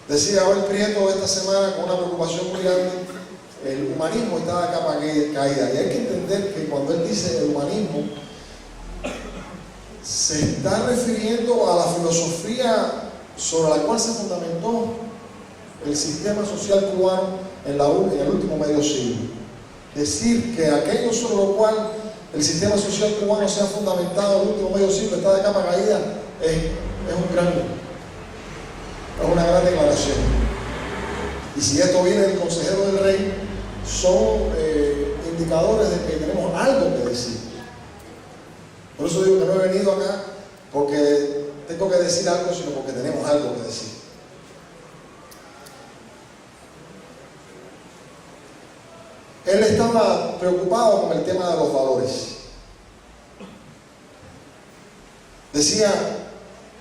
Decía Abel Prieto esta semana con una preocupación muy grande, el humanismo está de capa caída. Y hay que entender que cuando él dice el humanismo, se está refiriendo a la filosofía sobre la cual se fundamentó el sistema social cubano en el último medio siglo. Decir que aquello sobre lo cual el sistema social cubano se ha fundamentado en el último medio siglo está de capa caída es una gran declaración. Y si esto viene del consejero del rey, son indicadores de que tenemos algo que decir. Por eso digo que no he venido acá porque tengo que decir algo, sino porque tenemos algo que decir. Él estaba preocupado con el tema de los valores. Decía,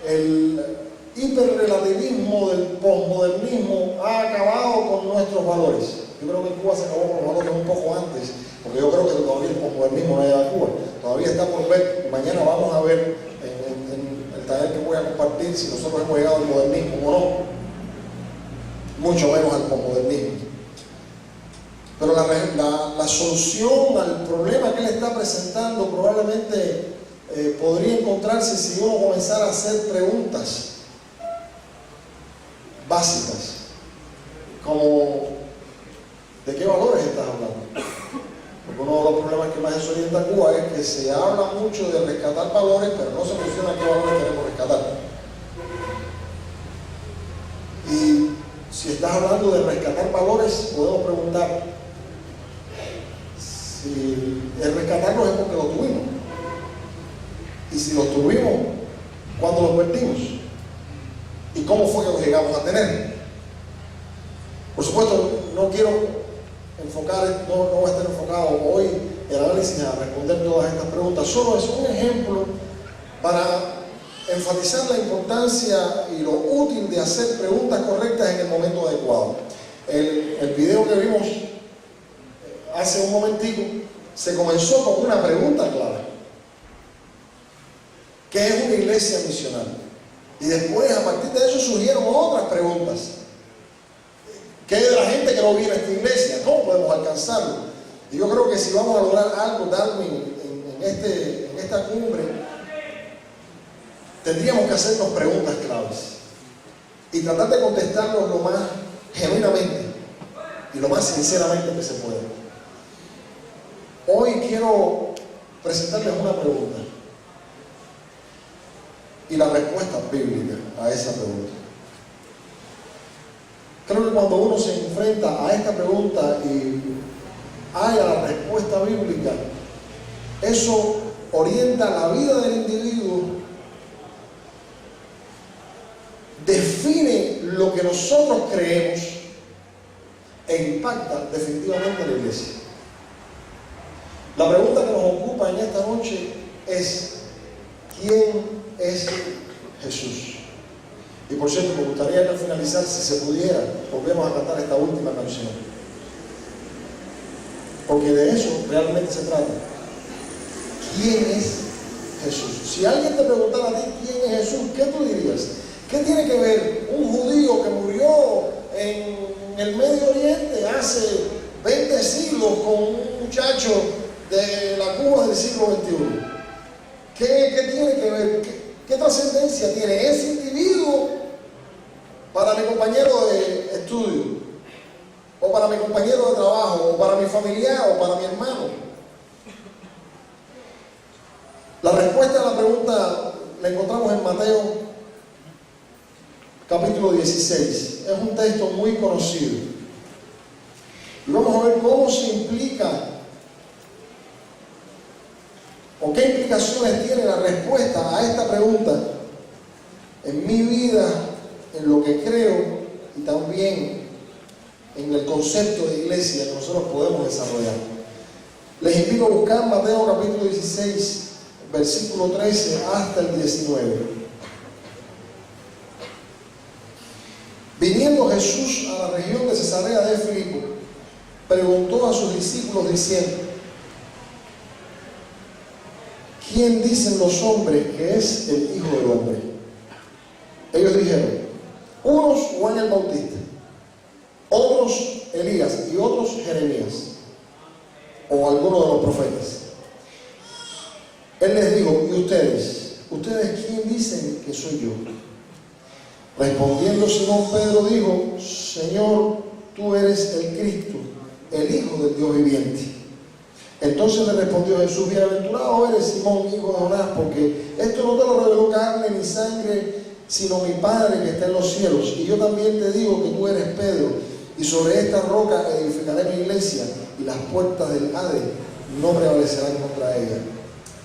el hiperrelativismo del posmodernismo ha acabado con nuestros valores. Yo creo que Cuba se acabó con los valores un poco antes, porque yo creo que todavía el posmodernismo no ha llegado a Cuba. Todavía está por ver, mañana vamos a ver en el taller que voy a compartir si nosotros hemos llegado al modernismo o no, mucho menos al posmodernismo. Pero la solución al problema que él está presentando probablemente podría encontrarse si uno comenzara a hacer preguntas básicas, como ¿de qué valores estás hablando? Porque uno de los problemas que más desorienta a Cuba es que se habla mucho de rescatar valores, pero no se menciona qué valores queremos rescatar. Y si estás hablando de rescatar valores, podemos preguntar si el rescatarlos es porque los tuvimos. Y si los tuvimos, ¿cuándo los perdimos? ¿Y cómo fue que los llegamos a tener? Por supuesto, no quiero enfocar, no voy a estar enfocado hoy el análisis a responder todas estas preguntas. Solo es un ejemplo para enfatizar la importancia y lo útil de hacer preguntas correctas en el momento adecuado. El video que vimos hace un momentico se comenzó con una pregunta clara: ¿qué es una iglesia misional? Y después, a partir de eso, surgieron otras preguntas. ¿Qué de la gente que no viene a esta iglesia? ¿Cómo podemos alcanzarlo? Y yo creo que si vamos a lograr algo, Darwin, en esta cumbre, tendríamos que hacernos preguntas claves y tratar de contestarlos lo más genuinamente y lo más sinceramente que se pueda. Hoy quiero presentarles una pregunta y la respuesta bíblica a esa pregunta. Creo que cuando uno se enfrenta a esta pregunta y haya la respuesta bíblica, eso orienta la vida del individuo, define lo que nosotros creemos e impacta definitivamente a la iglesia. La pregunta que nos ocupa en esta noche es: ¿quién es Jesús? Y por cierto, me gustaría que al finalizar, si se pudiera, volvemos a cantar esta última canción, porque de eso realmente se trata. ¿Quién es Jesús? Si alguien te preguntara a ti quién es Jesús, ¿qué tú dirías? ¿Qué tiene que ver un judío que murió en el Medio Oriente hace 20 siglos con un muchacho de la Cuba del siglo XXI? ¿Qué tiene que ver? ¿Qué trascendencia tiene ese individuo para mi compañero de estudio, o para mi compañero de trabajo, o para mi familiar, o para mi hermano? La respuesta a la pregunta la encontramos en Mateo capítulo 16. Es un texto muy conocido. Y vamos a ver cómo se implica, o qué implicaciones tiene la respuesta a esta pregunta en mi vida, en lo que creo y también en el concepto de iglesia que nosotros podemos desarrollar. Les invito a buscar Mateo capítulo 16, versículo 13 hasta el 19. Viniendo Jesús a la región de Cesarea de Filipo, preguntó a sus discípulos diciendo: ¿quién dicen los hombres que es el Hijo del Hombre? Ellos dijeron: unos Juan el Bautista, otros Elías y otros Jeremías o alguno de los profetas. Él les dijo: ¿y ustedes quién dicen que soy yo? Respondiendo Simón Pedro dijo: Señor, tú eres el Cristo, el Hijo del Dios viviente. Entonces le respondió Jesús: bienaventurado eres, Simón, hijo de Jonás, porque esto no te lo reveló carne ni sangre, sino mi Padre que está en los cielos. Y yo también te digo que tú eres Pedro, y sobre esta roca edificaré mi iglesia, y las puertas del Hades no prevalecerán contra ella.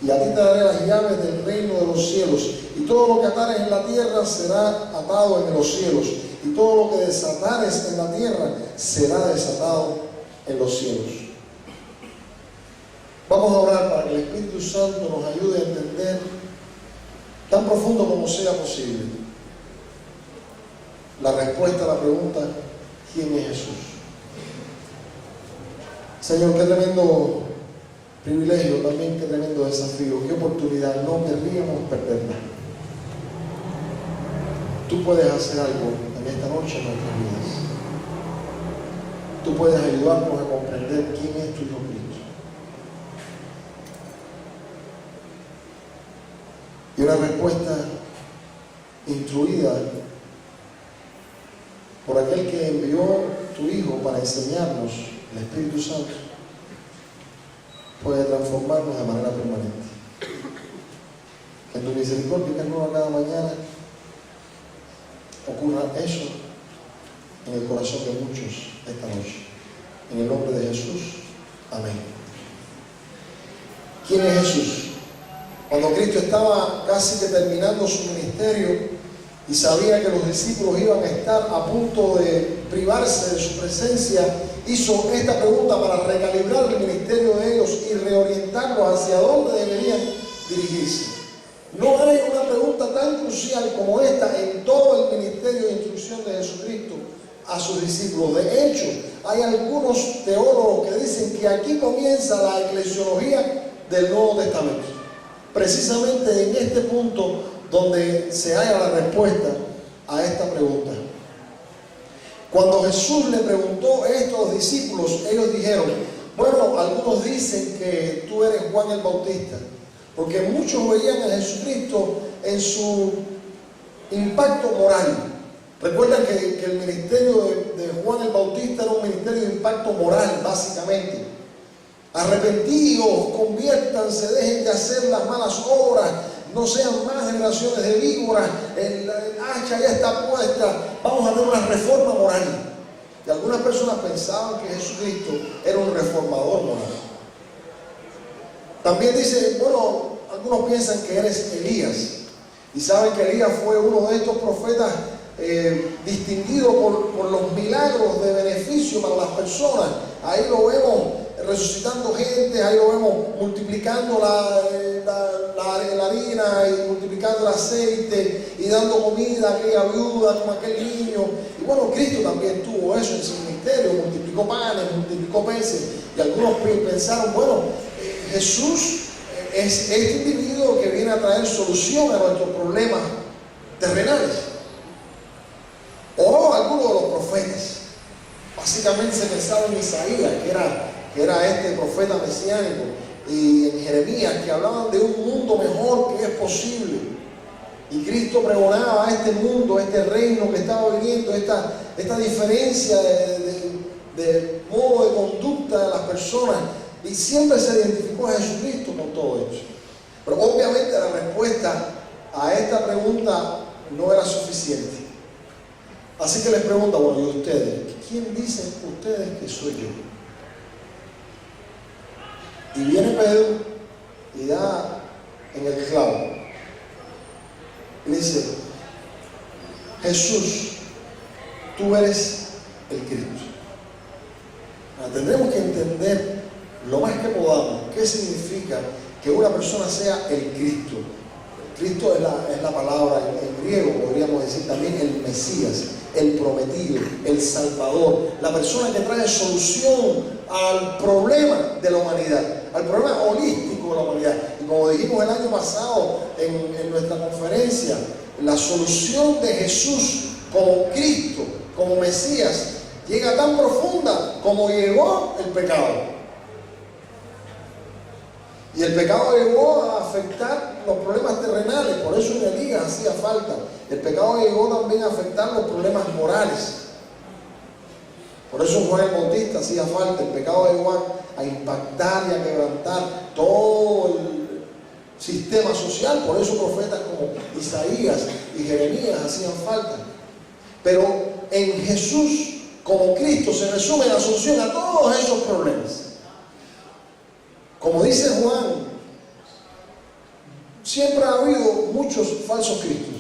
Y a ti te daré las llaves del reino de los cielos, y todo lo que atares en la tierra será atado en los cielos, y todo lo que desatares en la tierra será desatado en los cielos. Vamos a orar para que el Espíritu Santo nos ayude a entender tan profundo como sea posible la respuesta a la pregunta: ¿quién es Jesús? Señor, qué tremendo privilegio, también qué tremendo desafío, qué oportunidad, no querríamos perderla. Tú puedes hacer algo en esta noche en nuestras vidas. Tú puedes ayudarnos a comprender quién es tu Hijo Cristo. Y una respuesta instruida por aquel que envió tu Hijo para enseñarnos, el Espíritu Santo, puede transformarnos de manera permanente. Que en tu misericordia, que es nueva cada mañana, ocurra eso en el corazón de muchos esta noche. En el nombre de Jesús. Amén. ¿Quién es Jesús? Cuando Cristo estaba casi que terminando su ministerio y sabía que los discípulos iban a estar a punto de privarse de su presencia, hizo esta pregunta para recalibrar el ministerio de ellos y reorientarlos hacia dónde deberían dirigirse. No hay una pregunta tan crucial como esta en todo el ministerio de instrucción de Jesucristo a sus discípulos. De hecho, hay algunos teólogos que dicen que aquí comienza la eclesiología del Nuevo Testamento. Precisamente en este punto donde se halla la respuesta a esta pregunta. Cuando Jesús le preguntó esto a los discípulos, ellos dijeron: bueno, algunos dicen que tú eres Juan el Bautista, porque muchos veían a Jesucristo en su impacto moral. Recuerdan que el ministerio de Juan el Bautista era un ministerio de impacto moral, básicamente. Arrepentidos, conviértanse, dejen de hacer las malas obras, no sean más generaciones de víboras, el hacha ya está puesta, vamos a hacer una reforma moral. Y algunas personas pensaban que Jesucristo era un reformador moral. También dice, bueno, algunos piensan que eres Elías, y saben que Elías fue uno de estos profetas distinguido por los milagros de beneficio para las personas. Ahí lo vemos resucitando gente, ahí lo vemos multiplicando la harina y multiplicando el aceite y dando comida a aquella viuda como aquel niño. Y bueno, Cristo también tuvo eso en su ministerio, multiplicó panes, multiplicó peces. Y algunos pensaron, bueno, Jesús es este individuo que viene a traer solución a nuestros problemas terrenales. O algunos de los profetas. Básicamente se pensaba en Isaías, que era este profeta mesiánico, y en Jeremías, que hablaban de un mundo mejor que es posible. Y Cristo pregonaba a este mundo, este reino que estaba viviendo, esta diferencia de modo de conducta de las personas, y siempre se identificó a Jesucristo con todo eso. Pero obviamente la respuesta a esta pregunta no era suficiente. Así que les pregunto, bueno, ¿y ustedes? ¿Quién dicen ustedes que soy yo? Y viene Pedro y da en el clavo. Y dice: Jesús, tú eres el Cristo. Ahora, tendremos que entender lo más que podamos qué significa que una persona sea el Cristo. Cristo es la palabra, en griego podríamos decir también el Mesías, el prometido, el Salvador, la persona que trae solución al problema de la humanidad, al problema holístico de la humanidad. Y como dijimos el año pasado en nuestra conferencia, la solución de Jesús como Cristo, como Mesías, llega tan profunda como llegó el pecado. Y el pecado llegó a afectar los problemas terrenales, por eso en Elías hacía falta. El pecado llegó también a afectar los problemas morales. Por eso Juan el Bautista hacía falta. El pecado llegó a impactar y a quebrantar todo el sistema social. Por eso profetas como Isaías y Jeremías hacían falta. Pero en Jesús, como Cristo, se resume la solución a todos esos problemas. Como dice Juan, siempre ha habido muchos falsos cristos.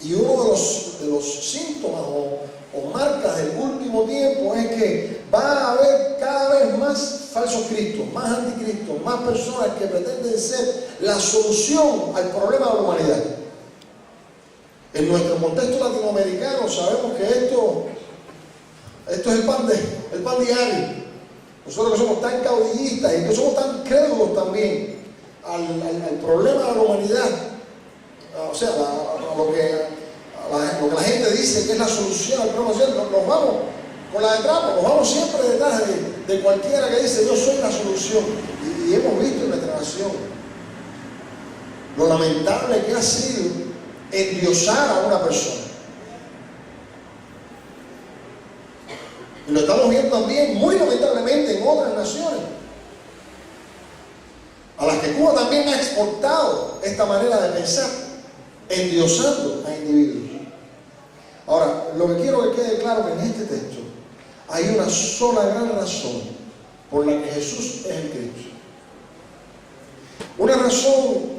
Y uno de los síntomas o marcas del último tiempo es que va a haber cada vez más falsos cristos, más anticristos, más personas que pretenden ser la solución al problema de la humanidad. En nuestro contexto latinoamericano sabemos que esto es el pan diario. Nosotros que somos tan caudillistas y que somos tan crédulos también al problema de la humanidad, o sea, lo que la gente dice que es la solución al problema social, nos vamos con la de trapo, nos vamos siempre detrás de cualquiera que dice yo soy la solución. Y hemos visto en nuestra nación lo lamentable que ha sido endiosar a una persona. Y lo estamos viendo también, muy lamentablemente, en otras naciones, a las que Cuba también ha exportado esta manera de pensar, endiosando a individuos. Ahora, lo que quiero que quede claro es que en este texto hay una sola gran razón por la que Jesús es el Cristo. Una razón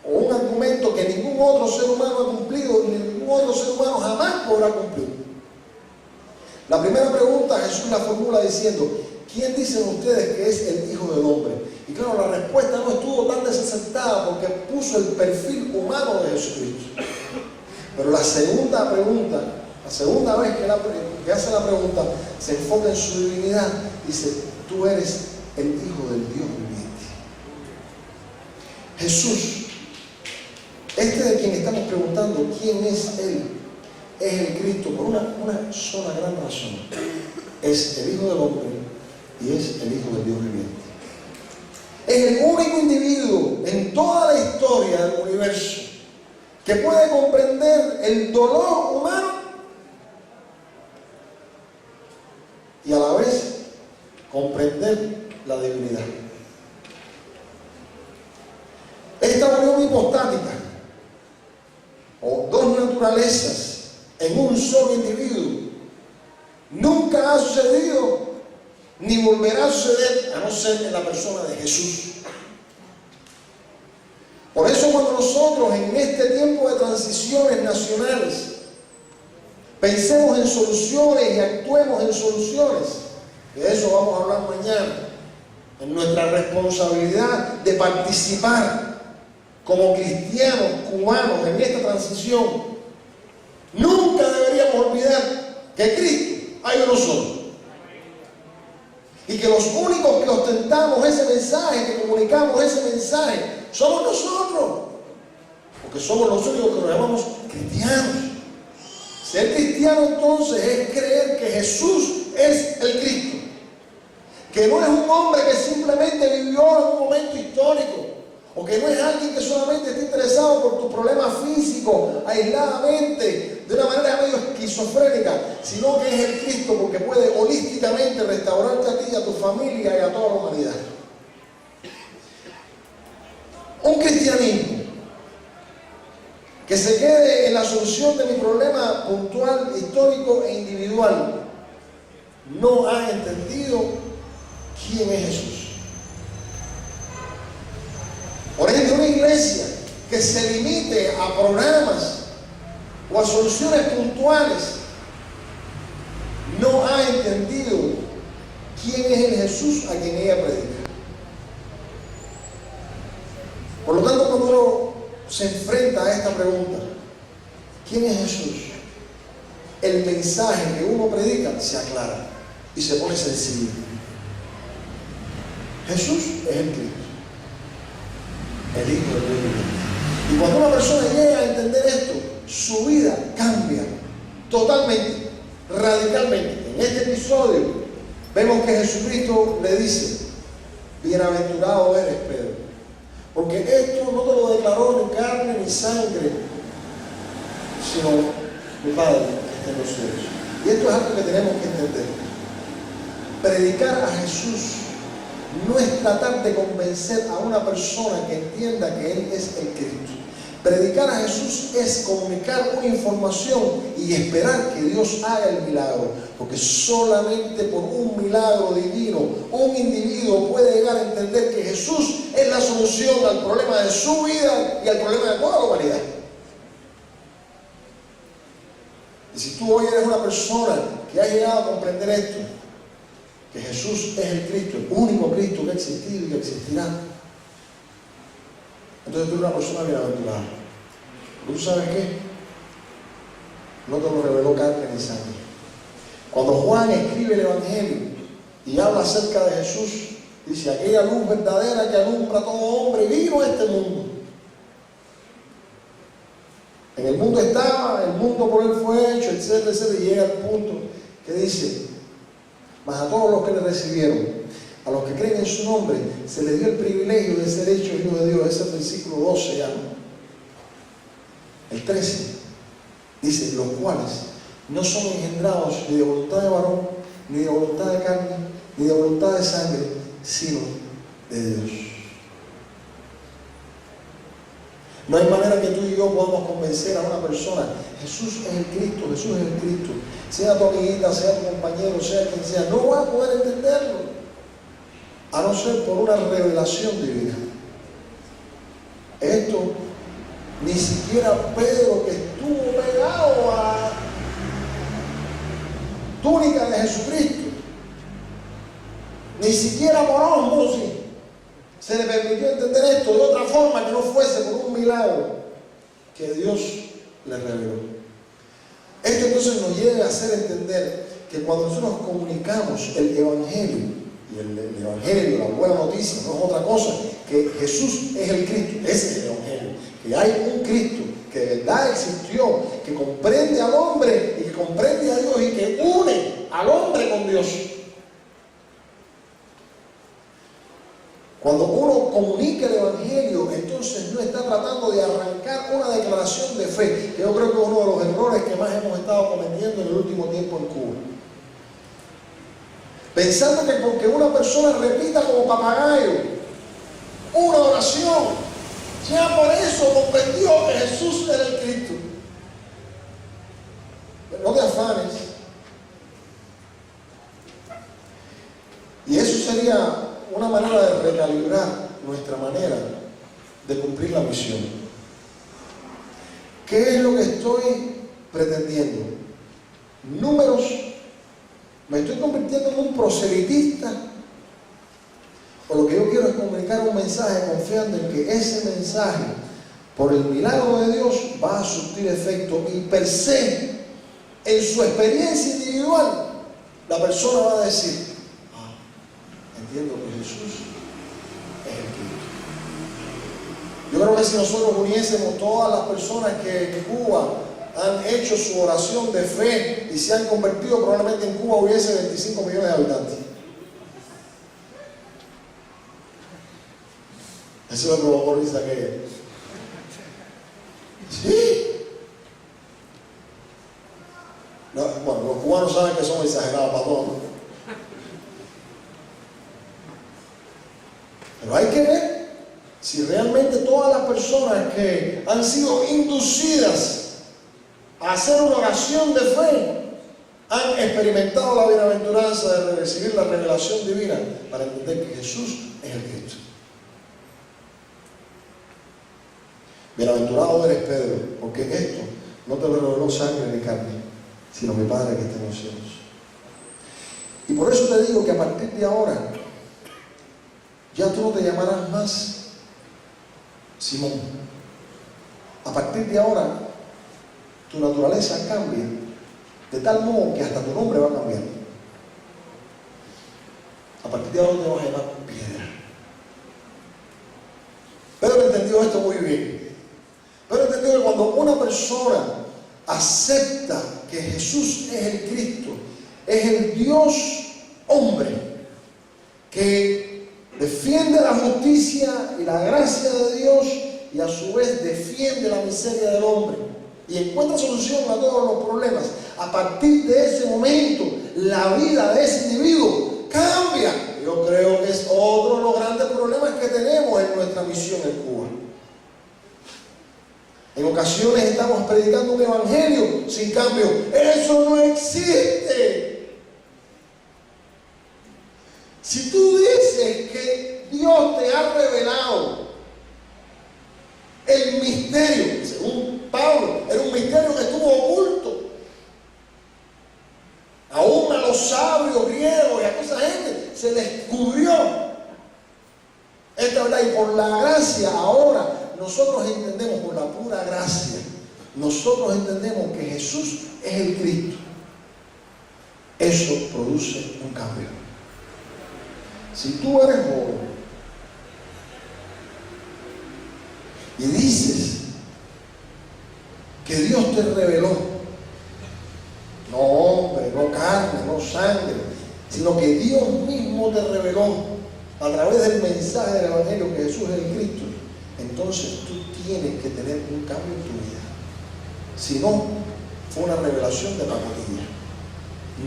o un argumento que ningún otro ser humano ha cumplido y ningún otro ser humano jamás podrá cumplir. La primera pregunta Jesús la formula diciendo: ¿quién dicen ustedes que es el Hijo del Hombre? Y claro, la respuesta no estuvo tan desacertada porque puso el perfil humano de Jesucristo. Pero la segunda pregunta, la segunda vez que hace la pregunta, se enfoca en su divinidad. Dice: tú eres el Hijo del Dios viviente. Jesús, de quien estamos preguntando quién es Él, es el Cristo por una sola gran razón. Es el Hijo del Hombre y es el Hijo del Dios viviente. Es el único individuo en toda la historia del universo que puede comprender el dolor humano y a la vez comprender la divinidad. Esta unión hipostática o dos naturalezas en un solo individuo nunca ha sucedido ni volverá a suceder a no ser en la persona de Jesús. Por eso cuando nosotros en este tiempo de transiciones nacionales pensemos en soluciones y actuemos en soluciones, de eso vamos a hablar mañana, en nuestra responsabilidad de participar como cristianos cubanos en esta transición, nunca deberíamos olvidar que Cristo hay uno solo. Y que los únicos que ostentamos ese mensaje, que comunicamos ese mensaje, somos nosotros. Porque somos los únicos que nos llamamos cristianos. Ser cristiano entonces es creer que Jesús es el Cristo. Que no es un hombre que simplemente vivió en un momento histórico. O que no es alguien que solamente está interesado por tu problema físico, aisladamente, de una manera medio esquizofrénica, sino que es el Cristo porque puede holísticamente restaurarte a ti, a tu familia y a toda la humanidad. Un cristianismo que se quede en la solución de mi problema puntual, histórico e individual, no ha entendido quién es Jesús. Por ejemplo, una iglesia que se limite a programas o a soluciones puntuales no ha entendido quién es el Jesús a quien ella predica. Por lo tanto, cuando uno se enfrenta a esta pregunta, ¿quién es Jesús?, el mensaje que uno predica se aclara y se pone sencillo. Jesús es el Cristo, el Hijo de Dios viviente. Y cuando una persona llega a entender esto, su vida cambia totalmente, radicalmente. En este episodio vemos que Jesucristo le dice: bienaventurado eres, Pedro, porque esto no te lo declaró ni carne ni sangre, sino mi Padre que está en los cielos. Y esto es algo que tenemos que entender. Predicar a Jesús no es tratar de convencer a una persona que entienda que Él es el Cristo. Predicar a Jesús es comunicar una información y esperar que Dios haga el milagro, porque solamente por un milagro divino un individuo puede llegar a entender que Jesús es la solución al problema de su vida y al problema de toda la humanidad. Y si tú hoy eres una persona que ha llegado a comprender esto, que Jesús es el Cristo, el único Cristo que ha existido y que existirá, entonces tú eres una persona bienaventurada. ¿Tú sabes qué? No te lo reveló carne ni sangre. Cuando Juan escribe el Evangelio y habla acerca de Jesús, dice: aquella luz verdadera que alumbra a todo hombre vino a este mundo. En el mundo estaba, el mundo por él fue hecho, etcétera, etcétera. Y llega al punto que dice: mas a todos los que le recibieron, a los que creen en su nombre, se les dio el privilegio de ser hechos hijos de Dios. Ese es el versículo 12 ya. El 13 dice: los cuales no son engendrados ni de voluntad de varón, ni de voluntad de carne, ni de voluntad de sangre, sino de Dios. No hay manera que tú y yo podamos convencer a una persona: Jesús es el Cristo, Jesús es el Cristo. Sea tu amiguita, sea tu compañero, sea quien sea, no va a poder entenderlo, a no ser por una revelación divina. Esto ni siquiera Pedro, que estuvo pegado a la túnica de Jesucristo, ni siquiera por osmosis se le permitió entender esto de otra forma que no fuese por un milagro que Dios le reveló. Esto entonces nos lleva a hacer entender que cuando nosotros comunicamos el Evangelio, y el Evangelio, la buena noticia, no es otra cosa que Jesús es el Cristo, ese es el Evangelio, que hay un Cristo que de verdad existió, que comprende al hombre y que comprende a Dios y que une al hombre con Dios. Cuando uno comunica el Evangelio, entonces no está tratando de arrancar una declaración de fe, que yo creo que es uno de los errores que más hemos estado cometiendo en el último tiempo en Cuba. Pensando que porque una persona repita como papagayo una oración, ya por eso comprendió que Jesús era el Cristo. Pero no te afanes. Y eso sería una manera de recalibrar nuestra manera de cumplir la misión. ¿Qué es lo que estoy pretendiendo? Números. ¿Me estoy convirtiendo en un proselitista? O lo que yo quiero es comunicar un mensaje confiando en que ese mensaje, por el milagro de Dios, va a surtir efecto y per se, en su experiencia individual, la persona va a decir: entiendo que Jesús es el Cristo. Yo creo que si nosotros uniésemos todas las personas que en Cuba han hecho su oración de fe y se han convertido, probablemente en Cuba hubiese 25 millones de habitantes. Eso me provocó risa aquella. Sí. No, bueno, los cubanos saben que somos exagerados para todo, ¿no? Pero hay que ver si realmente todas las personas que han sido inducidas a hacer una oración de fe han experimentado la bienaventuranza de recibir la revelación divina para entender que Jesús es el Cristo. Bienaventurado eres, Pedro, porque esto no te lo reveló sangre ni carne, sino mi Padre que está en los cielos. Y por eso te digo que a partir de ahora ya tú no te llamarás más Simón. A partir de ahora tu naturaleza cambia de tal modo que hasta tu nombre va a cambiar. A partir de ahora te vas a llamar Piedra. Pedro entendió esto muy bien. Pedro entendió que cuando una persona acepta que Jesús es el Cristo, es el Dios hombre que defiende la justicia y la gracia de Dios y a su vez defiende la miseria del hombre y encuentra solución a todos los problemas. A partir de ese momento, la vida de ese individuo cambia. Yo creo que es otro de los grandes problemas que tenemos en nuestra misión en Cuba. En ocasiones estamos predicando un evangelio sin cambio. Eso no existe. Si tú dices que Dios te ha revelado el misterio, según Pablo, era un misterio que estuvo oculto, aún a los sabios griegos y a toda esa gente se les descubrió esta verdad, y por la gracia ahora nosotros entendemos, por la pura gracia, nosotros entendemos que Jesús es el Cristo. Eso produce un cambio. Si tú eres joven y dices que Dios te reveló, no hombre, no carne, no sangre, sino que Dios mismo te reveló a través del mensaje del Evangelio que Jesús es el Cristo, entonces tú tienes que tener un cambio en tu vida. Si no, fue una revelación de pacotilla.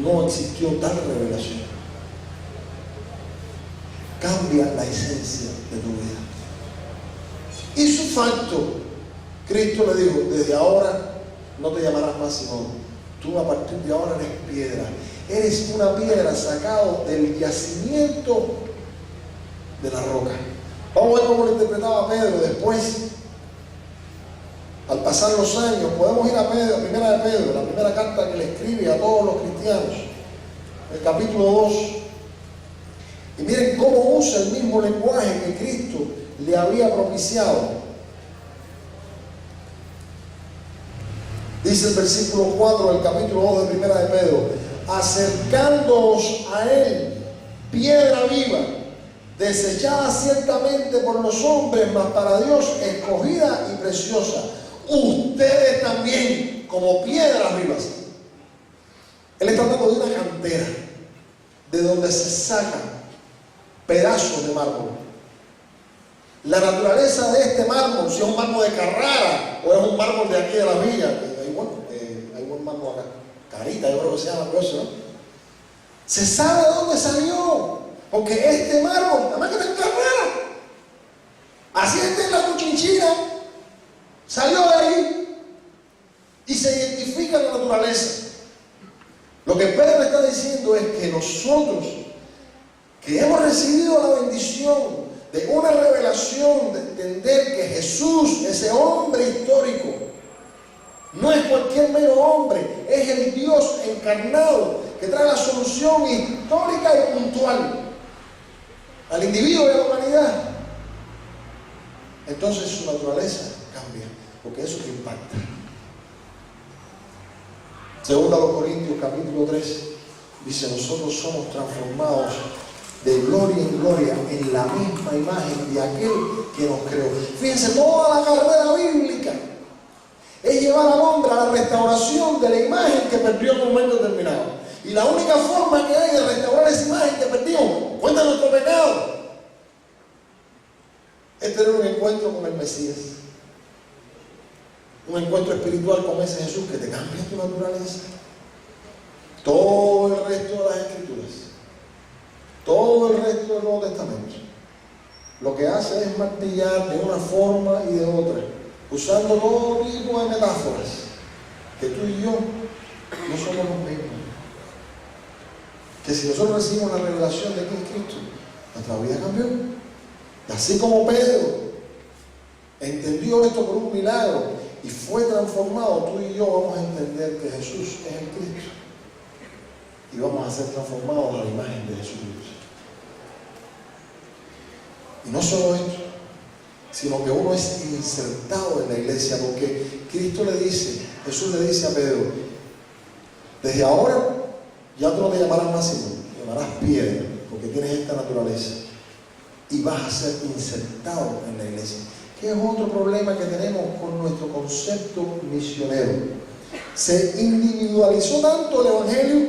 No existió tal revelación. Cambia la esencia de tu vida. Y su facto, Cristo le dijo, desde ahora no te llamarás más Simón. Tú a partir de ahora eres piedra. Eres una piedra sacado del yacimiento de la roca. Vamos a ver cómo lo interpretaba Pedro después. Al pasar los años, podemos ir a Pedro, primera de Pedro, la primera carta que le escribe a todos los cristianos, el capítulo 2. Y miren cómo usa el mismo lenguaje que Cristo le había propiciado. Dice el versículo 4 del capítulo 2 de primera de Pedro: acercándoos a él, piedra viva, desechada ciertamente por los hombres, mas para Dios escogida y preciosa. Ustedes también, como piedras vivas. Él está hablando de una cantera, de donde se sacan pedazos de mármol. La naturaleza de este mármol, si es un mármol de Carrara o es un mármol de aquí de la villa, hay buen mármol acá, Carita, yo creo que se llama eso, ¿no? Se sabe de dónde salió, porque este mármol, nada más que está en Carrara, así está en la Cuchinchina, salió de ahí y se identifica la naturaleza. Lo que Pedro está diciendo es que nosotros, que hemos recibido la bendición de una revelación, de entender que Jesús, ese hombre histórico, no es cualquier mero hombre, es el Dios encarnado que trae la solución histórica y puntual al individuo y a la humanidad. Entonces su naturaleza cambia, porque eso te impacta. Segunda a los Corintios capítulo 3 dice: nosotros somos transformados de gloria en gloria en la misma imagen de aquel que nos creó. Fíjense, toda la carrera bíblica es llevar al hombre a la restauración de la imagen que perdió en un momento determinado. Y la única forma que hay de restaurar esa imagen que perdimos, cuenta nuestro pecado, es tener un encuentro con el Mesías. Un encuentro espiritual con ese Jesús que te cambia tu naturaleza. Todo el resto de las Escrituras, todo el resto del Nuevo Testamento, lo que hace es martillar de una forma y de otra, usando todo tipo de metáforas, que tú y yo no somos los mismos. Que si nosotros recibimos la revelación de quién es Cristo, nuestra vida cambió. Y así como Pedro entendió esto por un milagro y fue transformado, tú y yo vamos a entender que Jesús es el Cristo. Y vamos a ser transformados a la imagen de Jesucristo. Y no solo esto, sino que uno es insertado en la iglesia, porque Cristo le dice, Jesús le dice a Pedro: desde ahora ya tú no te llamarás más Simón, te llamarás piedra, porque tienes esta naturaleza. Y vas a ser insertado en la iglesia. Que es otro problema que tenemos con nuestro concepto misionero. Se individualizó tanto el Evangelio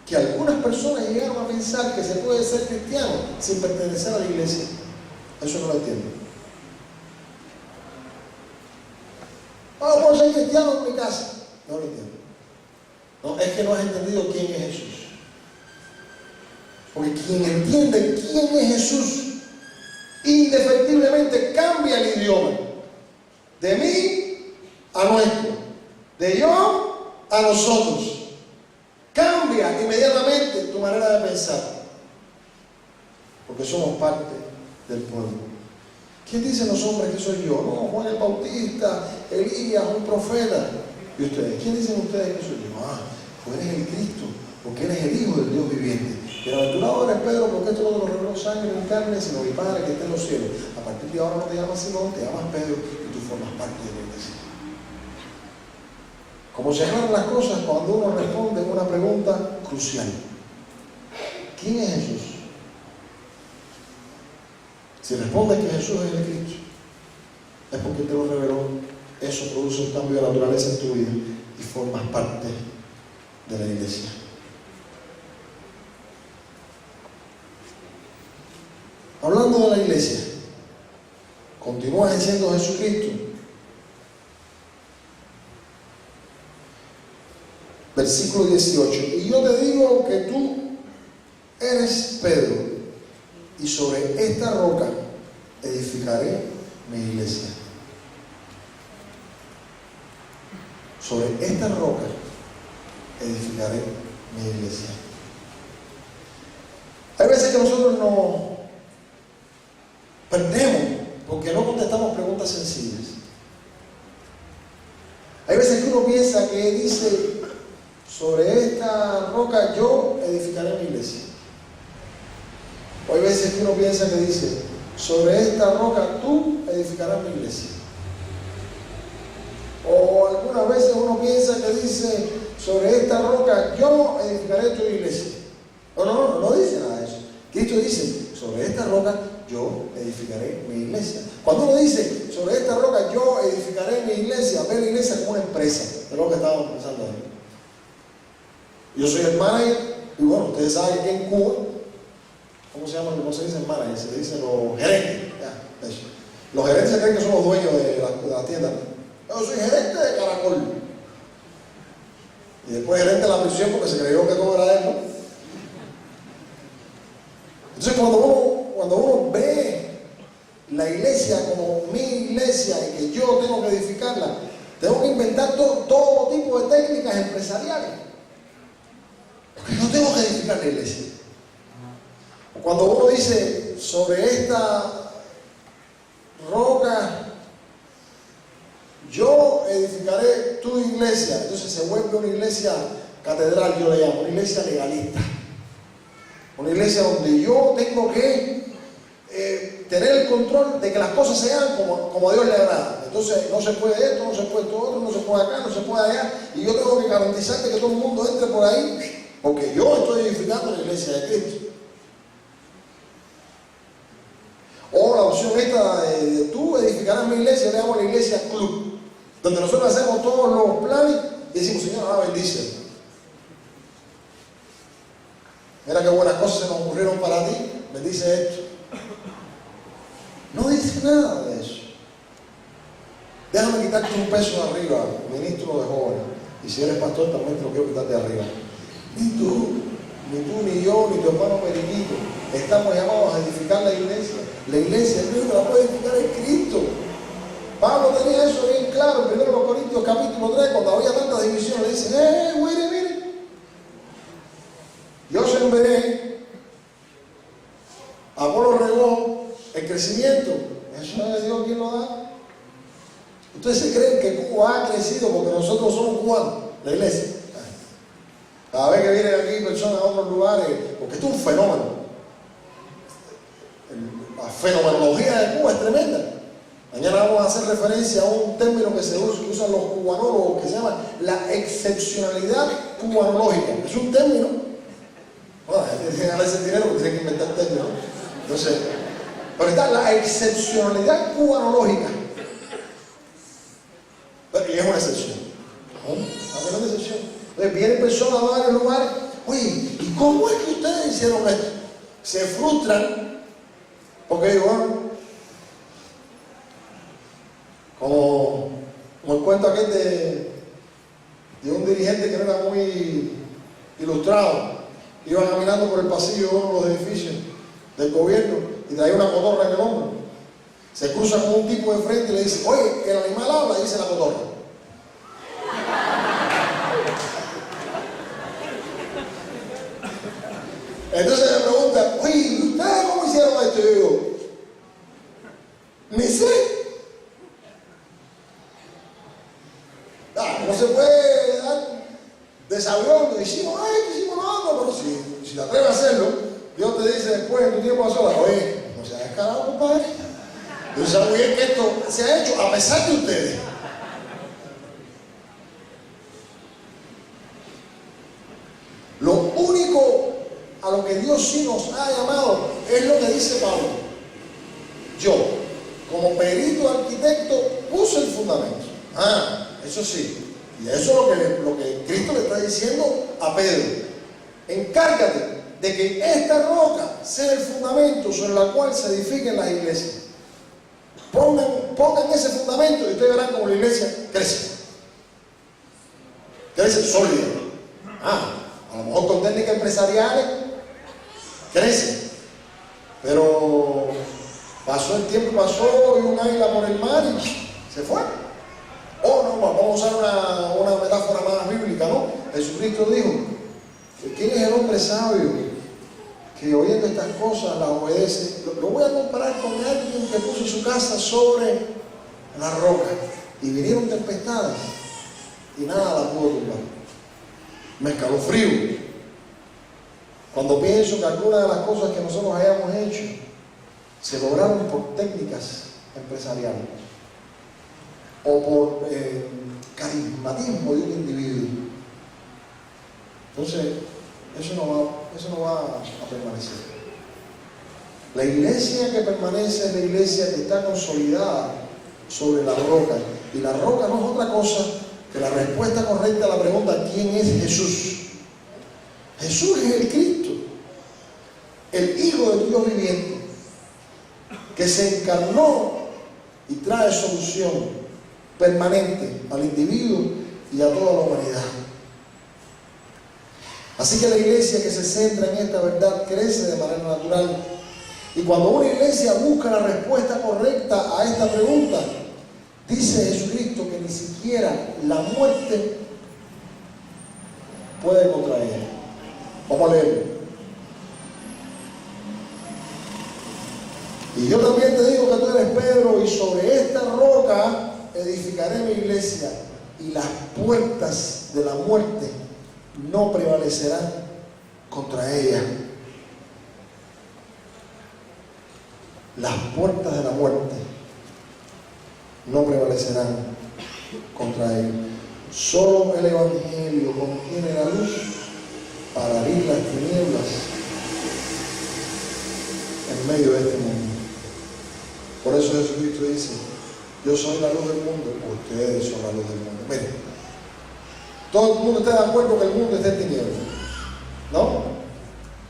que algunas personas llegaron a pensar que se puede ser cristiano sin pertenecer a la iglesia. Eso no lo entiendo. No puedo ser cristiano en mi casa. No lo entiendo. No, es que no has entendido quién es Jesús. Porque quien entiende quién es Jesús, indefectiblemente cambia el idioma. De mí a nuestro. De yo a nosotros. Cambia inmediatamente tu manera de pensar. Porque somos parte del pueblo. ¿Quién dicen los hombres que soy yo? No, Juan el Bautista, Elías, un profeta. ¿Y ustedes? ¿Quién dicen ustedes que soy yo? Ah, tú eres el Cristo, porque eres el Hijo del Dios viviente. Bienaventurado eres Pedro, porque esto no te lo reveló sangre ni carne, sino mi Padre que está en los cielos. A partir de ahora no te llamas Simón, te llamas Pedro y tú formas parte de la iglesia. Como se aclaran las cosas cuando uno responde una pregunta crucial. ¿Quién es Jesús? Si respondes que Jesús es el Cristo, es porque te lo reveló. Eso produce un cambio de naturaleza en tu vida y formas parte de la iglesia. Hablando de la iglesia, continúas siendo Jesucristo. Versículo 18. Y yo te digo que tú eres Pedro, y sobre esta roca edificaré mi iglesia. Sobre esta roca edificaré mi iglesia. Hay veces que nosotros nos perdemos porque no contestamos preguntas sencillas. Hay veces que uno piensa que dice, sobre esta roca yo edificaré mi iglesia. O hay veces que uno piensa que dice, sobre esta roca tú edificarás mi iglesia. O algunas veces uno piensa que dice, sobre esta roca yo edificaré tu iglesia. No dice nada de eso. Cristo dice, sobre esta roca yo edificaré mi iglesia. Cuando uno dice, sobre esta roca yo edificaré mi iglesia, ve la iglesia como una empresa. Es lo que estábamos pensando ahí. Yo soy el manager, y bueno, ustedes saben que en Cuba, ¿cómo se llama? ¿Cómo se dice el manager? Se dice los gerentes. Ya, eso. Los gerentes se creen que son los dueños de la tienda. Yo soy gerente de Caracol. Y después gerente de la prisión porque se creyó que todo era de él, ¿no? Entonces cuando uno ve la iglesia como mi iglesia y que yo tengo que edificarla, tengo que inventar todo tipo de técnicas empresariales. Porque yo tengo que edificar la iglesia. Cuando uno dice, sobre esta roca yo edificaré tu iglesia, entonces se vuelve una iglesia catedral, yo le llamo, una iglesia legalista. Una iglesia donde yo tengo que tener el control de que las cosas se hagan como a Dios le agrada. Entonces no se puede esto, no se puede esto otro, no se puede acá, no se puede allá. Y yo tengo que garantizarte que todo el mundo entre por ahí, porque yo estoy edificando la iglesia de Cristo. O la opción esta de tú edificarás mi iglesia, yo le llamo la iglesia club, donde nosotros hacemos todos los planes y decimos, Señor, bendice. Mira qué buenas cosas se nos ocurrieron para ti, bendice esto. No dice nada de eso. Déjame quitarte un peso de arriba, ministro de jóvenes. Y si eres pastor, también te lo quiero quitar de arriba. Ni tú, ni yo, ni tu hermano Periquito estamos llamados a edificar la iglesia. La iglesia, el único que la puede edificar es Cristo. Pablo tenía eso bien claro en 1 Corintios capítulo 3, cuando había tantas divisiones, le dice, mire. Yo sembré, Apolo regó, el crecimiento, eso es de Dios quien lo da. ¿Ustedes se creen que Cuba ha crecido porque nosotros somos cubanos, la iglesia? Cada vez que vienen aquí personas a otros lugares, porque esto es un fenómeno. La fenomenología de Cuba es tremenda. Mañana vamos a hacer referencia a un término que se usan los cubanólogos que se llama la excepcionalidad cubanológica. Es un término. Bueno, tienen que ganar ese dinero porque tienen que inventar términos. Entonces, pero está la excepcionalidad cubanológica. Y es una excepción. ¿no? Una tremenda decepción. Entonces vienen personas a varios lugares. Oye, ¿y cómo es que ustedes hicieron esto? Se frustran porque digo, como el cuento aquel de un dirigente que no era muy ilustrado, iba caminando por el pasillo de uno de los edificios del gobierno y traía una cotorra en el hombro. Se cruza con un tipo de frente y le dice, oye, el animal habla, y dice la cotorra. Entonces me pregunta, oye, ¿ustedes cómo hicieron esto? Y yo digo, ni sé. No se puede dar desabriendo, hicimos esto, hicimos lo otro, pero si te atreves a hacerlo, Dios te dice después en tu tiempo a solas, oye, no seas descarado, compadre. Yo sé muy bien que esto se ha hecho a pesar de ustedes. Lo único a lo que Dios sí nos ha llamado es lo que dice Pablo. Yo, como perito arquitecto, puse el fundamento. Eso sí. Y eso es lo que Cristo le está diciendo a Pedro. Encárgate de que esta roca sea el fundamento sobre el cual se edifiquen las iglesias. Pongan ese fundamento y ustedes verán como la iglesia crece. Crece sólida. A lo mejor con técnicas empresariales crece. Pero pasó el tiempo, pasó y un águila por el mar y se fue. No, vamos a usar una metáfora más bíblica, ¿no? Jesucristo dijo, ¿quién es el hombre sabio que oyendo estas cosas las obedece? Lo voy a comparar con alguien que puso su casa sobre la roca y vinieron tempestades y nada la pudo tumbar. Me escalofrío cuando pienso que algunas de las cosas que nosotros hayamos hecho se lograron por técnicas empresariales o por carismatismo de un individuo. Entonces, eso no va a permanecer. La iglesia que permanece es la iglesia que está consolidada sobre la roca. Y la roca no es otra cosa que la respuesta correcta a la pregunta ¿quién es Jesús? Jesús es el Cristo, el Hijo del Dios viviente, que se encarnó y trae solución permanente al individuo y a toda la humanidad. Así que la iglesia que se centra en esta verdad crece de manera natural. Y cuando una iglesia busca la respuesta correcta a esta pregunta, dice Jesucristo que ni siquiera la muerte puede contra ella. Vamos a leerlo. Y yo también te digo que tú eres Pedro, y sobre esta roca edificaré mi iglesia, y las puertas de la muerte no prevalecerán contra ella. Las puertas de la muerte no prevalecerán contra ella. Solo el Evangelio contiene la luz para abrir las tinieblas en medio de este mundo. Por eso Jesucristo dice, yo soy la luz del mundo, ustedes son la luz del mundo. Miren, todo el mundo está de acuerdo que el mundo está en tinieblas, ¿no?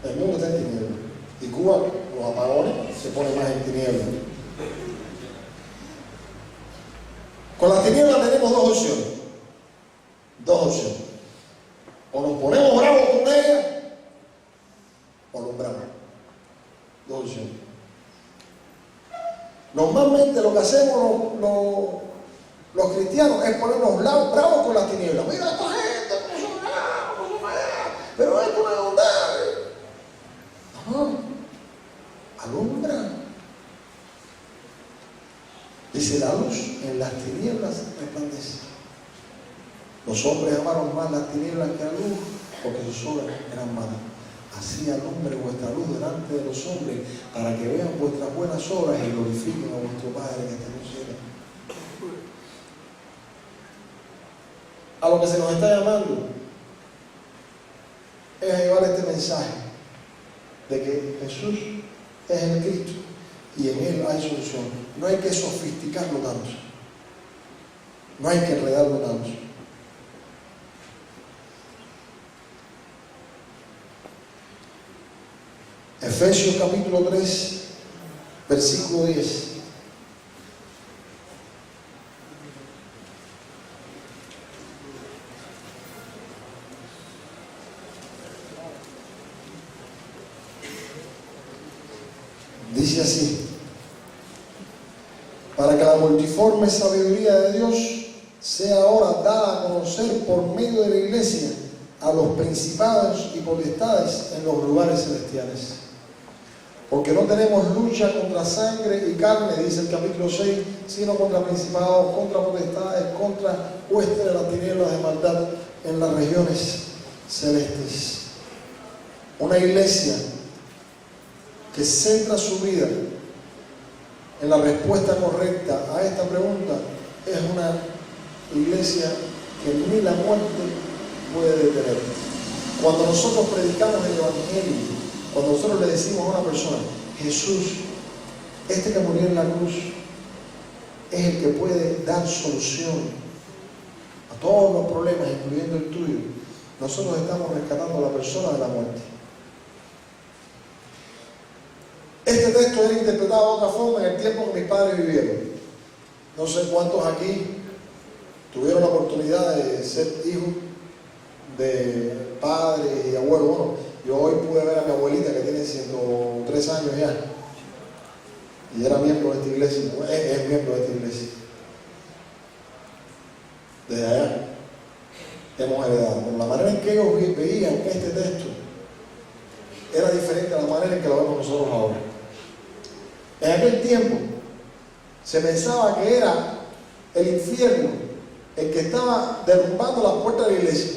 El mundo está en tinieblas. Y Cuba, los apagones, se pone más en tinieblas. Con las tinieblas tenemos dos opciones. O nos ponemos bravos con ellas, o alumbramos. Dos opciones. Normalmente lo que hacemos los cristianos es ponernos bravos con las tinieblas. Mira esta gente, cómo son bravos, pero esto no es verdad. No, alumbra. Dice, la luz en las tinieblas resplandece. Los hombres amaron más las tinieblas que la luz, porque sus obras eran malas. Así alumbre vuestra luz delante de los hombres, para que vean vuestras buenas obras y glorifiquen a vuestro Padre que está en los cielos. A lo que se nos está llamando es a llevar este mensaje de que Jesús es el Cristo y en Él hay solución. No hay que sofisticarlo tanto, no hay que enredarlo tanto. Efesios capítulo 3, versículo 10. Dice así: para que la multiforme sabiduría de Dios sea ahora dada a conocer por medio de la iglesia a los principados y potestades en los lugares celestiales. Porque no tenemos lucha contra sangre y carne, dice el capítulo 6, sino contra principados, contra potestades, contra huestes de las tinieblas de maldad en las regiones celestes. Una iglesia que centra su vida en la respuesta correcta a esta pregunta es una iglesia que ni la muerte puede detener. Cuando nosotros predicamos el Evangelio, cuando nosotros le decimos a una persona: Jesús, este que murió en la cruz, es el que puede dar solución a todos los problemas, incluyendo el tuyo, nosotros estamos rescatando a la persona de la muerte. Este texto era interpretado de otra forma en el tiempo que mis padres vivieron. No sé cuántos aquí tuvieron la oportunidad de ser hijos de padres y abuelos. Bueno, yo hoy pude ver a mi abuelita que tiene 103 años ya y era miembro de esta iglesia, es miembro de esta iglesia. Desde allá hemos heredado. Pero la manera en que ellos veían este texto era diferente a la manera en que lo vemos nosotros ahora. En aquel tiempo se pensaba que era el infierno el que estaba derrumbando las puertas de la iglesia.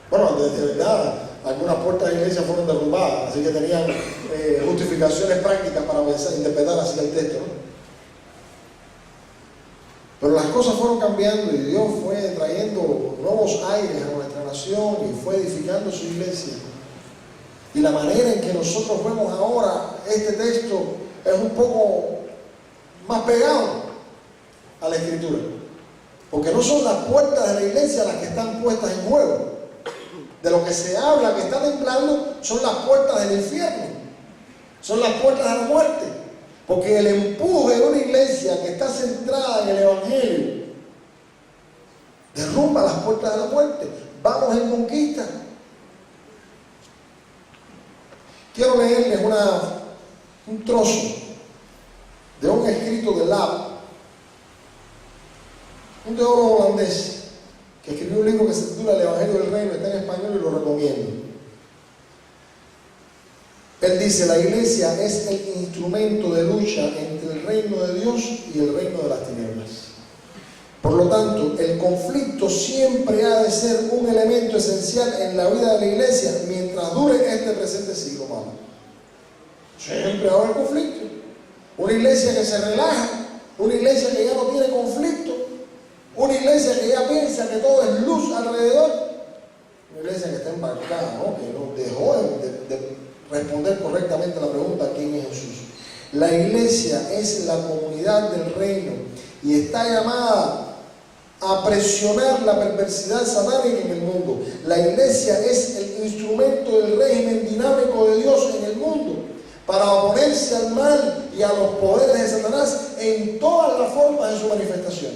Bueno, de verdad, algunas puertas de la iglesia fueron derrumbadas, así que tenían justificaciones prácticas para interpretar así el texto, ¿no? Pero las cosas fueron cambiando y Dios fue trayendo nuevos aires a nuestra nación y fue edificando su iglesia. Y la manera en que nosotros vemos ahora este texto es un poco más pegado a la Escritura. Porque no son las puertas de la iglesia las que están puestas en juego. De lo que se habla, que está temblando, son las puertas del infierno. Son las puertas de la muerte. Porque el empuje de una iglesia que está centrada en el Evangelio derrumba las puertas de la muerte. Vamos en conquista. Quiero leerles un trozo de un escrito de Lab, un teólogo holandés, que escribió un libro que se titula El Evangelio del Reino, está en español y lo recomiendo. Él dice: la iglesia es el instrumento de lucha entre el reino de Dios y el reino de las tinieblas. Por lo tanto, el conflicto siempre ha de ser un elemento esencial en la vida de la iglesia mientras dure este presente siglo humano. Siempre va a haber conflicto. Una iglesia que se relaja, una iglesia que ya no tiene conflicto, una iglesia que ya piensa que todo es luz alrededor, una iglesia que está embarcada, ¿no? Que no dejó de responder correctamente a la pregunta: ¿quién es Jesús? La iglesia es la comunidad del reino y está llamada a presionar la perversidad satánica en el mundo. La iglesia es el instrumento del régimen dinámico de Dios en el mundo para oponerse al mal y a los poderes de Satanás en todas las formas de su manifestación.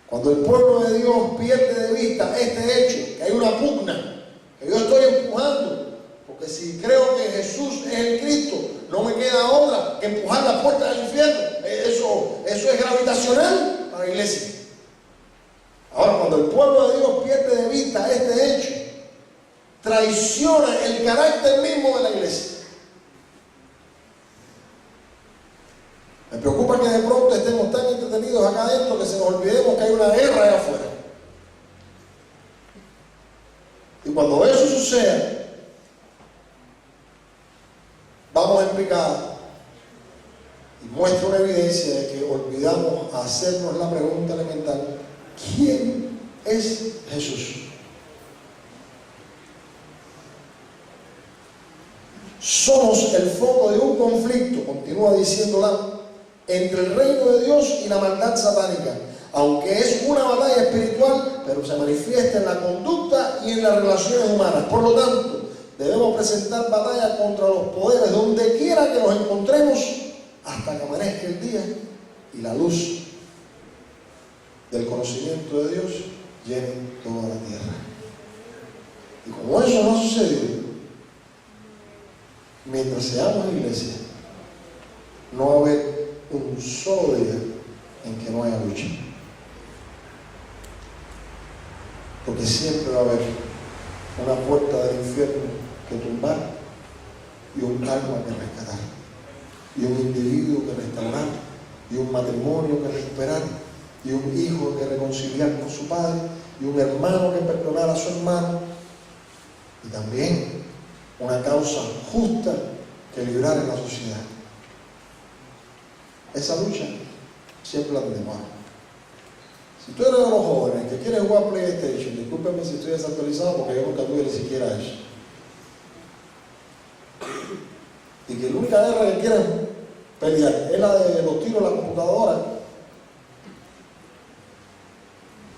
Cuando el pueblo de Dios pierde de vista este hecho, que hay una pugna, que yo estoy empujando, porque si creo que Jesús es el Cristo, no me queda otra que empujar la puerta del infierno. Eso es gravitacional para la iglesia. Ahora, cuando el pueblo de Dios pierde de vista este hecho, traiciona el carácter mismo de la iglesia. Me preocupa que de pronto estemos tan entretenidos acá adentro que se nos olvidemos que hay una guerra allá afuera. Y cuando eso suceda, vamos en picada y muestra una evidencia de que olvidamos hacernos la pregunta elemental: ¿quién es Jesús? Somos el foco de un conflicto, continúa diciéndola, entre el reino de Dios y la maldad satánica. Aunque es una batalla espiritual, pero se manifiesta en la conducta y en las relaciones humanas. Por lo tanto, Debemos presentar batalla contra los poderes donde quiera que nos encontremos hasta que amanezca el día y la luz del conocimiento de Dios llene toda la tierra. Y como eso no ha sucedido, mientras seamos iglesia, no va a haber un solo día en que no haya lucha. Porque siempre va a haber una puerta del infierno que tumbar y un alma que rescatar, y un individuo que restaurar, y un matrimonio que recuperar, y un hijo que reconciliar con su padre, y un hermano que perdonar a su hermano, y también una causa justa que librar en la sociedad. Esa lucha siempre la tenemos. Si tú eres de los jóvenes que quieres jugar PlayStation, discúlpeme si estoy desactualizado porque yo nunca tuve ni siquiera eso, y que la única guerra que quieren pelear es la de los tiros a la computadora,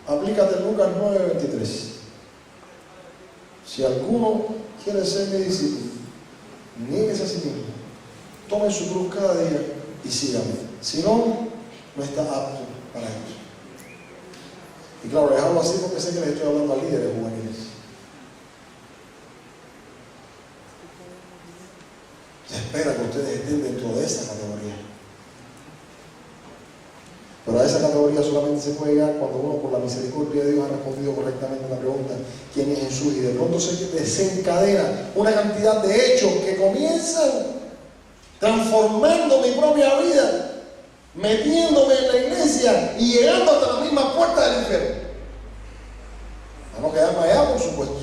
aplícate Lucas 9:23. Si alguno quiere ser mi discípulo, niéguese a sí mismo, tome su cruz cada día y sígame. Si no, no está apto para eso. Y claro, les hablo así porque sé que les estoy hablando a líderes juveniles. Se espera que ustedes estén dentro de esa categoría. Pero a esa categoría solamente se puede llegar cuando uno, por la misericordia de Dios, ha respondido correctamente a la pregunta: ¿quién es Jesús? Y de pronto se desencadena una cantidad de hechos que comienzan transformando mi propia vida, metiéndome en la iglesia y llegando hasta la misma puerta del infierno. A no quedarme allá, por supuesto,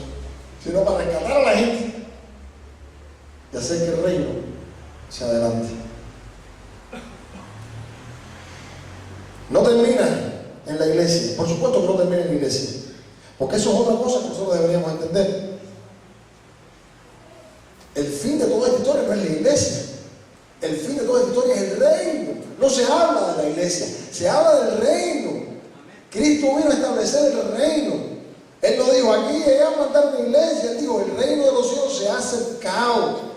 sino para rescatar a la gente y hacer que el reino se adelante. No termina en la iglesia, por supuesto que no termina en la iglesia, porque eso es otra cosa que nosotros deberíamos entender. El fin de toda esta historia no es la iglesia, el fin de toda esta historia es el reino. No se habla de la iglesia, se habla del reino. Cristo vino a establecer el reino. Él no dijo: aquí llegué a plantar una iglesia. Él dijo: el reino de los cielos se ha acercado.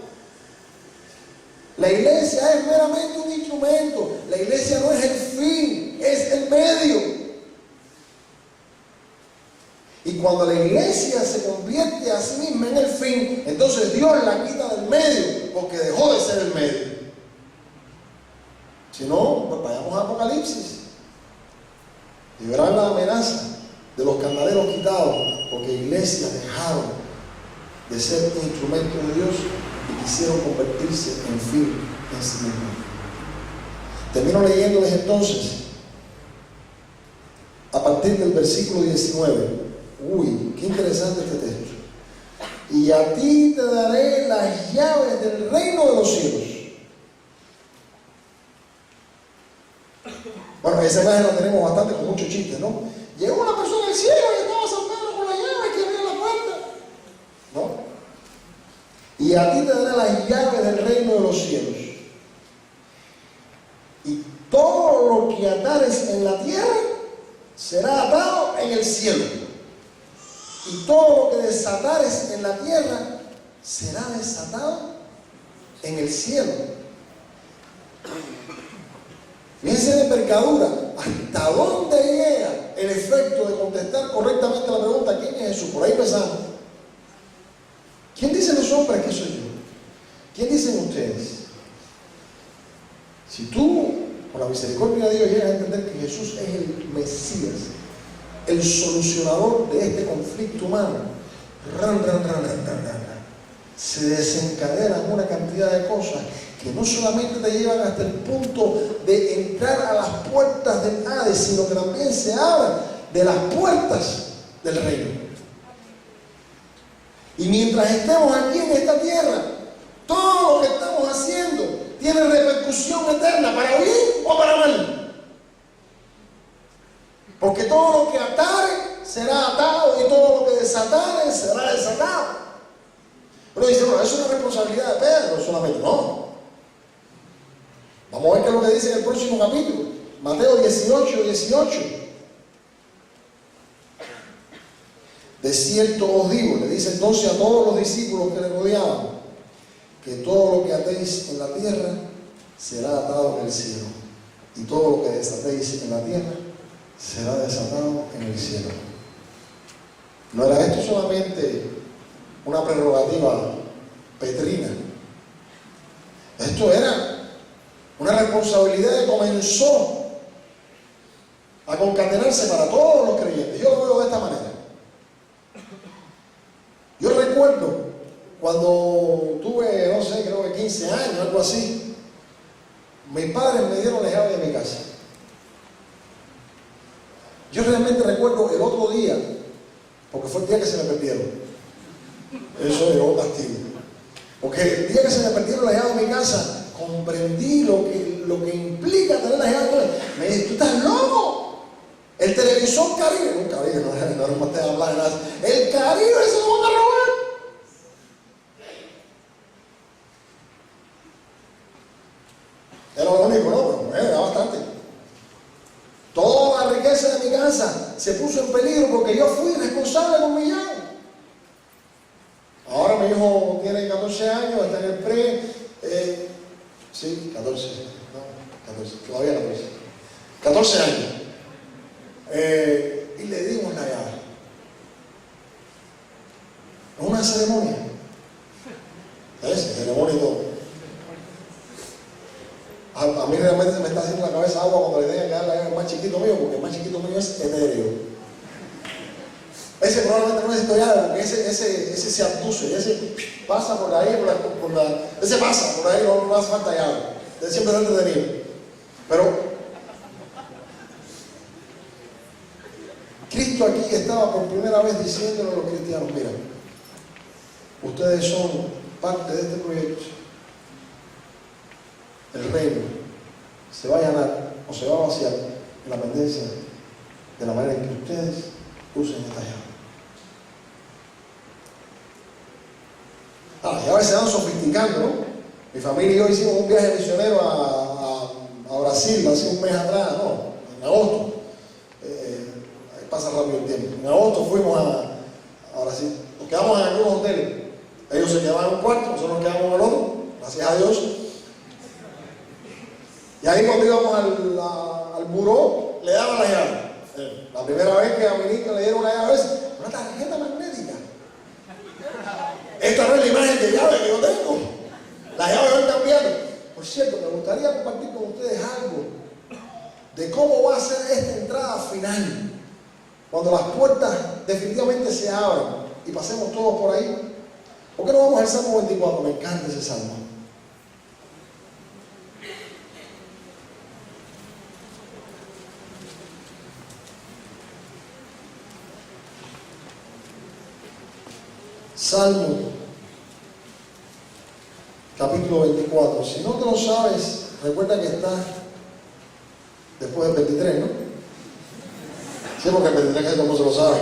La iglesia es meramente un instrumento. La iglesia no es el fin, es el medio. Y cuando la iglesia se convierte a sí misma en el fin, entonces Dios la quita del medio, porque dejó de ser el medio. Si no, pues vayamos a Apocalipsis y verán la amenaza de los candeleros quitados, porque iglesias dejaron de ser instrumentos de Dios y quisieron convertirse en fin en sí mismos. Termino leyéndoles entonces a partir del versículo 19. Uy, qué interesante este texto. Y a ti te daré las llaves del reino de los cielos. Bueno, esa imagen la tenemos bastante con muchos chistes, ¿no? Llegó una persona al cielo y estaba saltando con la llave que abría la puerta, ¿no? Y a ti te daré las llaves del reino de los cielos. Y todo lo que atares en la tierra será atado en el cielo. Y todo lo que desatares en la tierra será desatado en el cielo. Fíjense de envergadura, hasta dónde llega el efecto de contestar correctamente la pregunta: ¿quién es Jesús? Por ahí empezamos. ¿Quién dicen los hombres que soy yo? ¿Quién dicen ustedes? Si tú, por la misericordia de Dios, llegas a entender que Jesús es el Mesías, el solucionador de este conflicto humano, se desencadenan una cantidad de cosas que no solamente te llevan hasta el punto de entrar a las puertas del Hades, sino que también se abren de las puertas del reino. Y mientras estemos aquí en esta tierra, todo lo que estamos haciendo tiene repercusión eterna, para bien o para mal. Porque todo lo que atare será atado y todo lo que desatare será desatado. Uno dice: bueno, eso es una responsabilidad de Pedro solamente. No. Vamos a ver qué es lo que dice en el próximo capítulo, Mateo 18:18. De cierto os digo, le dice entonces a todos los discípulos que le rodeaban, que todo lo que atéis en la tierra será atado en el cielo, y todo lo que desatéis en la tierra será desatado en el cielo. No era esto solamente una prerrogativa petrina. Esto era una responsabilidad que comenzó a concatenarse para todos los creyentes. Yo lo veo de esta manera. Yo recuerdo cuando tuve, no sé, creo que 15 años, algo así, mis padres me dieron la llave de mi casa. Yo realmente recuerdo el otro día, porque fue el día que se me perdieron. Eso llegó un castigo. Porque el día que se me perdieron la llave de mi casa, comprendí lo que implica tener la llave. Me dije, ¿tú estás loco? El televisor Caribe, un Caribe, no me estés hablando de nada. El Caribe se lo van a robar. Era lo único, ¿no? Pero era bastante. Toda la riqueza de mi casa se puso en peligro porque yo fui responsable con mi llave. Ahora mi hijo tiene 14 años, está en el pre. Sí, 14. No, 14, todavía 14. 14 años. Y le dimos la llave. Es una ceremonia. ¿Sabes? Ceremonia y todo. A mí realmente se me está haciendo la cabeza agua cuando le tenga que dar la llave al más chiquito mío, porque el más chiquito mío es etéreo. Ese probablemente no necesito llave, porque ese se abduce, ese pasa por ahí, ese pasa por ahí, no hace falta llave. Ese siempre está entretenido. Pero Cristo aquí estaba por primera vez diciéndole a los cristianos, mira, ustedes son parte de este proyecto. El reino se va a llenar o se va a vaciar en la pendencia de la manera en que ustedes usen esta llave. Las llaves se van sofisticando, ¿no? Mi familia y yo hicimos un viaje misionero a Brasil hace un mes atrás, no, en agosto. Pasa rápido el tiempo. En agosto fuimos a Brasil. Nos quedamos en algunos hoteles. Ellos se quedaban en un cuarto, nosotros nos quedamos en el otro, gracias a Dios. Y ahí cuando íbamos al buró, le daban la llave. La primera vez que a mi niño le dieron la llave, una tarjeta magnética. Esta no es la imagen de llave que yo tengo. Las llaves van cambiando. Por cierto, me gustaría compartir con ustedes algo de cómo va a ser esta entrada final. Cuando las puertas definitivamente se abran y pasemos todos por ahí. ¿Por qué no vamos al Salmo 24? Me encanta ese salmo. Salmo capítulo 24. Si no te lo sabes, recuerda que está después del 23, ¿no? Sí, porque el 23 que no se lo sabe.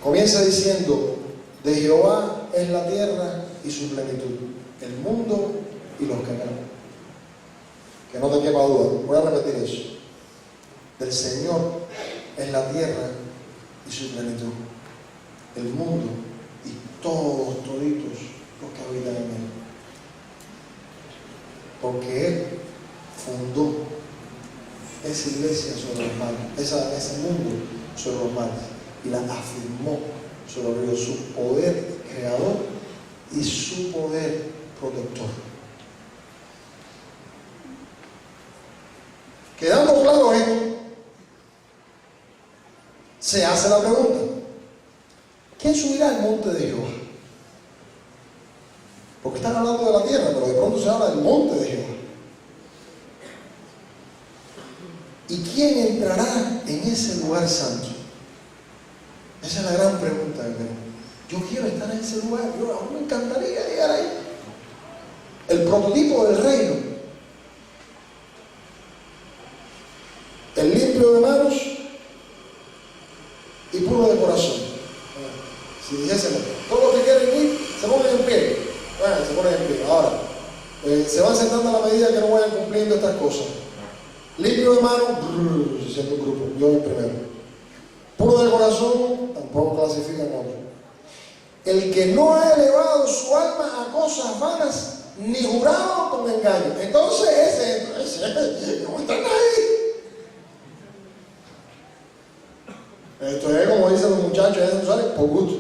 Comienza diciendo, de Jehová es la tierra y su plenitud, el mundo y los que ganan. Que no te quepa duda, voy a repetir eso. Del Señor es la tierra y su plenitud, el mundo y todos, toditos los que habitan en él. Porque Él fundó esa iglesia sobre los mares, ese mundo sobre los mares, y la afirmó sobre los ríos, su poder creador y su poder protector. Quedando claro esto, se hace la pregunta, ¿quién subirá al monte de Jehová? Porque están hablando de la tierra, pero de pronto se habla del monte de Jehová. ¿Y quién entrará en ese lugar santo? Esa es la gran pregunta, hermano. Yo quiero estar en ese lugar, a mí me encantaría llegar ahí. El prototipo del reino. El limpio de manos y puro de corazón. Si dijésemos, todos los que quieren ir, se pongan en pie. Bueno, se ponen en pie. Ahora, se van sentando a la medida que no vayan cumpliendo estas cosas. Limpio de mano, se siente un grupo, yo el primero. Puro de corazón, tampoco clasifican otro. El que no ha elevado su alma a cosas vanas, ni jurado con engaño. Entonces ese ¿cómo están ahí? Esto es como dicen los muchachos, por gusto.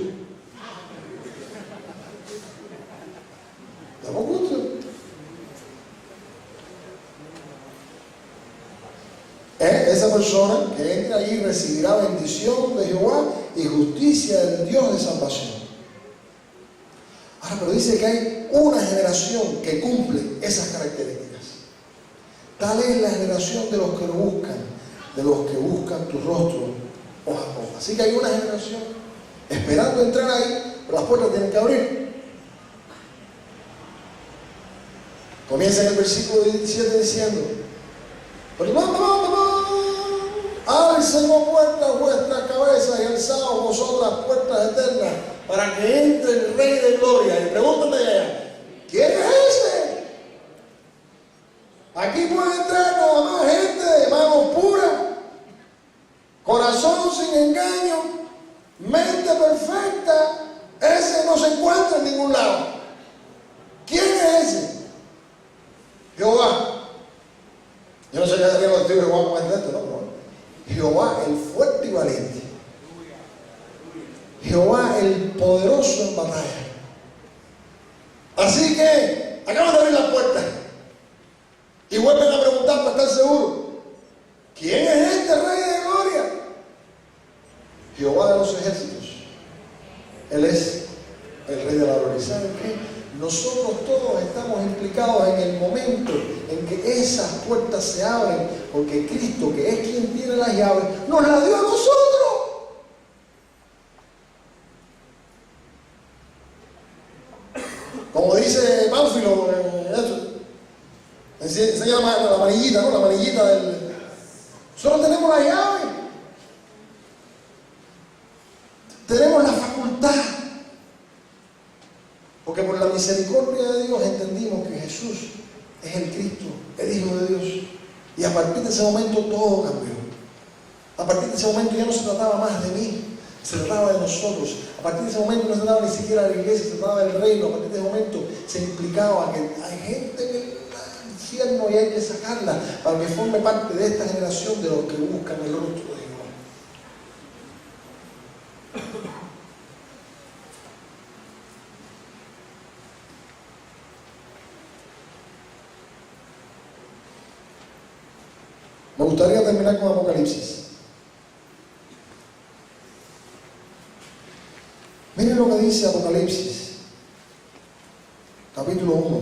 Da por gusto. Esa persona que entra allí recibirá bendición de Jehová y justicia del Dios de salvación. Ahora, pero dice que hay una generación que cumple esas características. Tal es la generación de los que lo buscan, de los que buscan tu rostro, oh Jacob. Así que hay una generación esperando entrar ahí, pero las puertas tienen que abrir. Comienza en el versículo 17 diciendo: alcen, oh puertas, vuestras cabezas, y alzaos vosotras puertas eternas, para que entre el Rey de Gloria. Y pregúntame allá, ¿quién es ese? Aquí puede entrar nada más gente de manos puras, corazón sin engaño, mente perfecta. Ese no se encuentra en ningún lado. ¿Quién es ese? Jehová. Yo no sé qué haría los tíos de Jehová con esto, no. Jehová el fuerte y valiente. Jehová el poderoso en batalla. Así que acaban de abrir las puertas y vuelven a preguntar para estar seguros: ¿quién es este Rey de Gloria? Jehová de los ejércitos. Él es el Rey de la Gloria. ¿Saben qué? Nosotros todos estamos implicados en el momento en que esas puertas se abren, porque Cristo, que es quien tiene las llaves, nos las dio a nosotros. Como dice Pánfilo, enseña la manillita, ¿no? La manillita del... Nosotros tenemos la llave. Tenemos la facultad. Porque por la misericordia de Dios entendimos que Jesús es el Cristo, el Hijo de Dios. Y a partir de ese momento todo cambió. A partir de ese momento ya no se trataba más de mí, se trataba de nosotros. A partir de ese momento no se trataba ni siquiera de la iglesia, se trataba del reino. A partir de ese momento se implicaba que hay gente en el infierno y hay que sacarla para que forme parte de esta generación de los que buscan el rostro de Jehová. Me gustaría terminar con Apocalipsis. Miren lo que dice Apocalipsis, capítulo 1.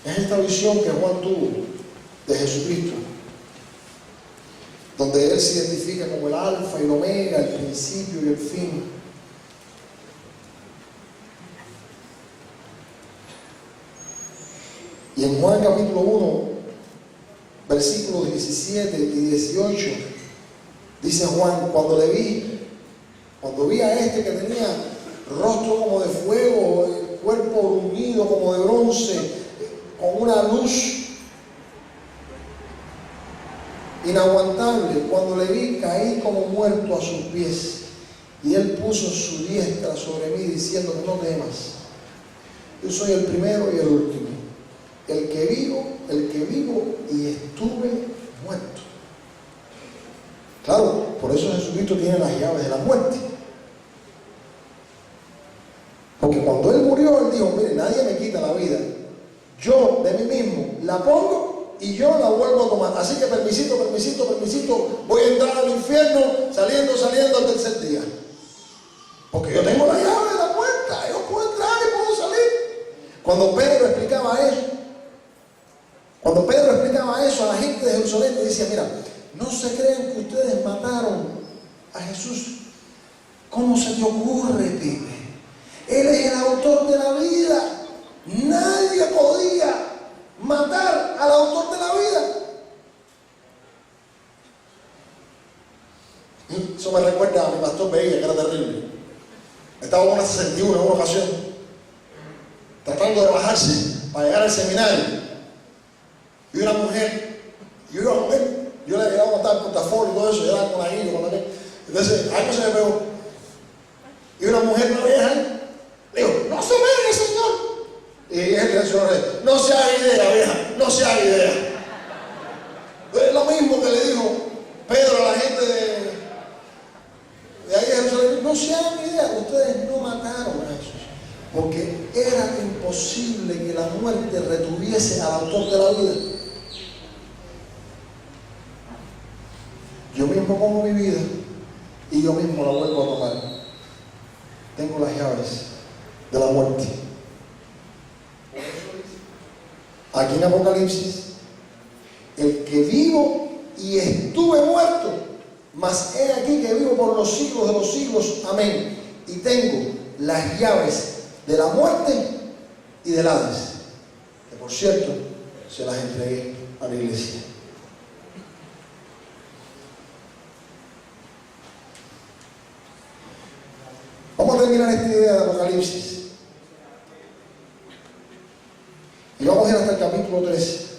Es esta visión que Juan tuvo de Jesucristo, donde Él se identifica como el alfa y el omega, el principio y el fin. Y en Juan capítulo 1, versículos 17 y 18, dice Juan: cuando vi a este que tenía rostro como de fuego, cuerpo bruñido como de bronce, con una luz inaguantable, cuando le vi, caí como muerto a sus pies. Y él puso su diestra sobre mí, diciendo: no temas, yo soy el primero y el último, el que vivo y estuve muerto. Claro, por eso Jesucristo tiene las llaves de la muerte. Porque cuando Él murió, Él dijo: mire, nadie me quita la vida. Yo de mí mismo la pongo y yo la vuelvo a tomar. Así que permisito, voy a entrar al infierno saliendo al tercer día. Porque yo tengo la llave de la puerta. Yo puedo entrar y puedo salir. Cuando Pedro explicaba eso a la gente de Jerusalén, le decía: mira, no se crean que ustedes mataron a Jesús. ¿Cómo se te ocurre, Pipe? Él es el autor de la vida. Nadie podía matar al autor de la vida. Eso me recuerda a mi pastor Bella, que era terrible. Estaba en una 61 en una ocasión, tratando de bajarse para llegar al seminario. Y una mujer, yo le había montado el portafolio y todo eso, yo era con la guía, con la guía. Entonces, algo se me pegó. Y una mujer, una vieja, le digo, no se pegue, señor. Y él le dijo, no se haga idea, vieja, no se haga idea. Es lo mismo que le dijo Pedro a la gente de ahí de Jerusalén, no se hagan idea, ustedes no mataron a Jesús. Porque era imposible que la muerte retuviese al autor de la vida. Yo mismo pongo mi vida y yo mismo la vuelvo a tomar. Tengo las llaves de la muerte. Aquí en Apocalipsis, el que vivo y estuve muerto, mas he aquí que vivo por los siglos de los siglos. Amén. Y tengo las llaves de la muerte y del Hades, que por cierto se las entregué a la iglesia. Vamos a terminar esta idea de Apocalipsis y vamos a ir hasta el capítulo 13.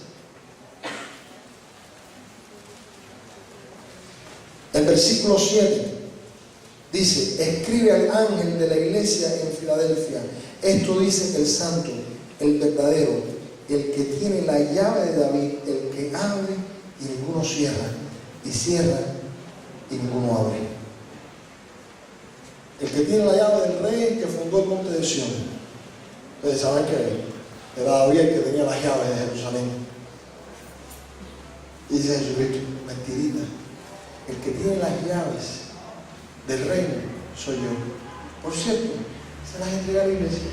El versículo 7 dice: escribe al ángel de la iglesia en Filadelfia, esto dice el santo, el verdadero, el que tiene la llave de David, el que abre y ninguno cierra, y cierra y ninguno abre. El que tiene la llave del rey que fundó el monte de Sión. Ustedes saben que era David el que tenía las llaves de Jerusalén. Y dice Jesucristo, mentirita, el que tiene las llaves del reino soy yo. Por cierto, se las entrega a la iglesia.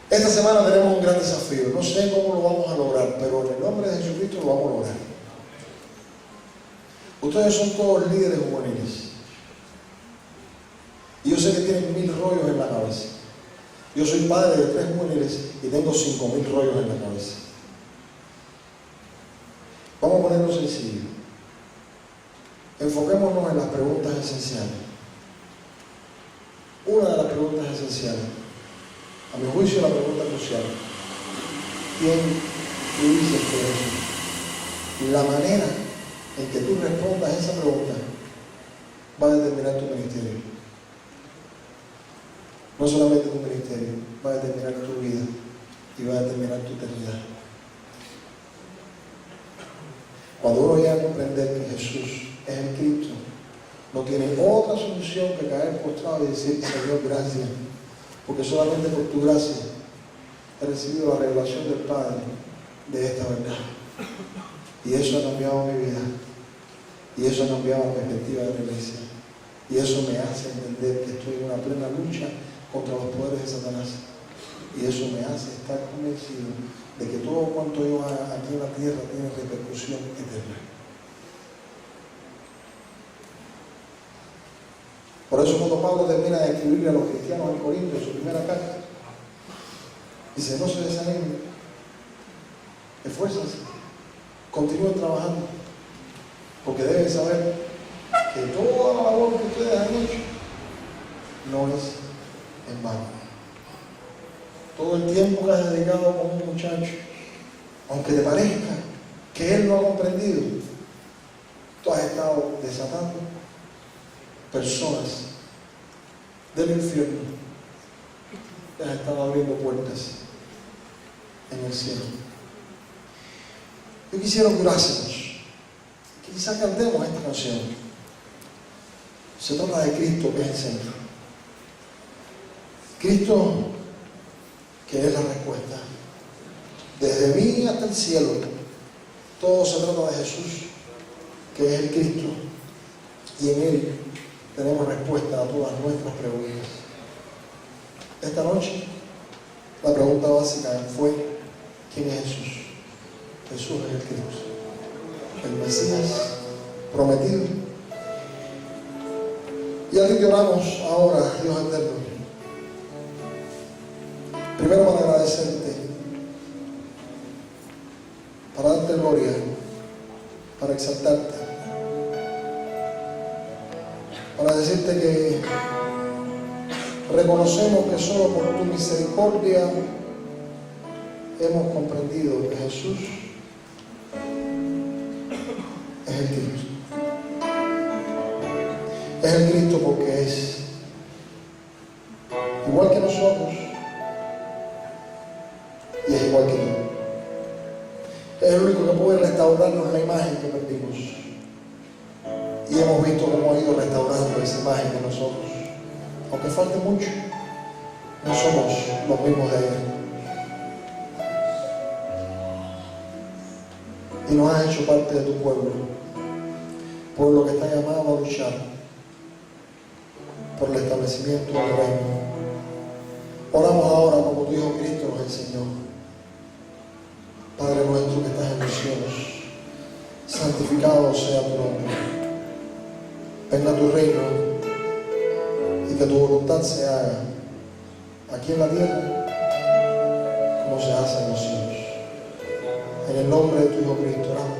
Esta semana tenemos un gran desafío. No sé cómo lo vamos a lograr, pero en el nombre de Jesucristo lo vamos a lograr. Ustedes son todos líderes juveniles. Y yo sé que tienen 1000 rollos en la cabeza. Yo soy padre de 3 juveniles y tengo 5000 rollos en la cabeza. Vamos a ponerlo sencillo. Enfoquémonos en las preguntas esenciales. Una de las preguntas esenciales, a mi juicio la pregunta crucial: ¿quién tú dices que eres? La manera en que tú respondas esa pregunta va a determinar tu ministerio. No solamente tu ministerio, va a determinar tu vida y va a determinar tu eternidad. Cuando uno llega a comprender que Jesús es el Cristo, no tiene otra solución que caer postrado y decir: Señor, gracias, porque solamente por tu gracia he recibido la revelación del Padre de esta verdad. Y eso ha cambiado mi vida. Y eso ha cambiado la perspectiva de la iglesia. Y eso me hace entender que estoy en una plena lucha contra los poderes de Satanás. Y eso me hace estar convencido de que todo cuanto yo haga aquí en la tierra tiene repercusión eterna. Por eso cuando Pablo termina de escribirle a los cristianos en Corinto, en su primera carta, dice: no se desanimen, esfuércense, continúen trabajando, porque deben saber que toda la labor que ustedes han hecho no es en vano. Todo el tiempo que has dedicado con un muchacho, aunque te parezca que él no ha comprendido, tú has estado desatando personas del infierno, te has estado abriendo puertas en el cielo. Yo quisiera que orásemos, que quizás cantemos esta canción. Se trata de Cristo, que es el centro. Cristo, que es la respuesta. Desde mí hasta el cielo, todo se trata de Jesús, que es el Cristo, y en Él tenemos respuesta a todas nuestras preguntas. Esta noche, la pregunta básica fue: ¿quién es Jesús? Jesús es el Cristo, el Mesías prometido. Y a ti te oramos ahora, Dios eterno. Primero para agradecerte, para darte gloria, para exaltarte, para decirte que reconocemos que solo por tu misericordia hemos comprendido que Jesús es el Cristo. Es el Cristo porque es igual que nosotros y es igual que tú. Es el único que puede restaurarnos la imagen que perdimos. Y hemos visto cómo ha ido restaurando esa imagen de nosotros. Aunque falte mucho, no somos los mismos de ayer. Y nos has hecho parte de tu pueblo que está llamado a luchar por el establecimiento del reino. Oramos ahora como tu Hijo Cristo nos enseñó. Padre nuestro que estás en los cielos, santificado sea tu nombre. Venga tu reino y que tu voluntad se haga aquí en la tierra como se hace en los cielos. En el nombre de tu Hijo Cristo oramos.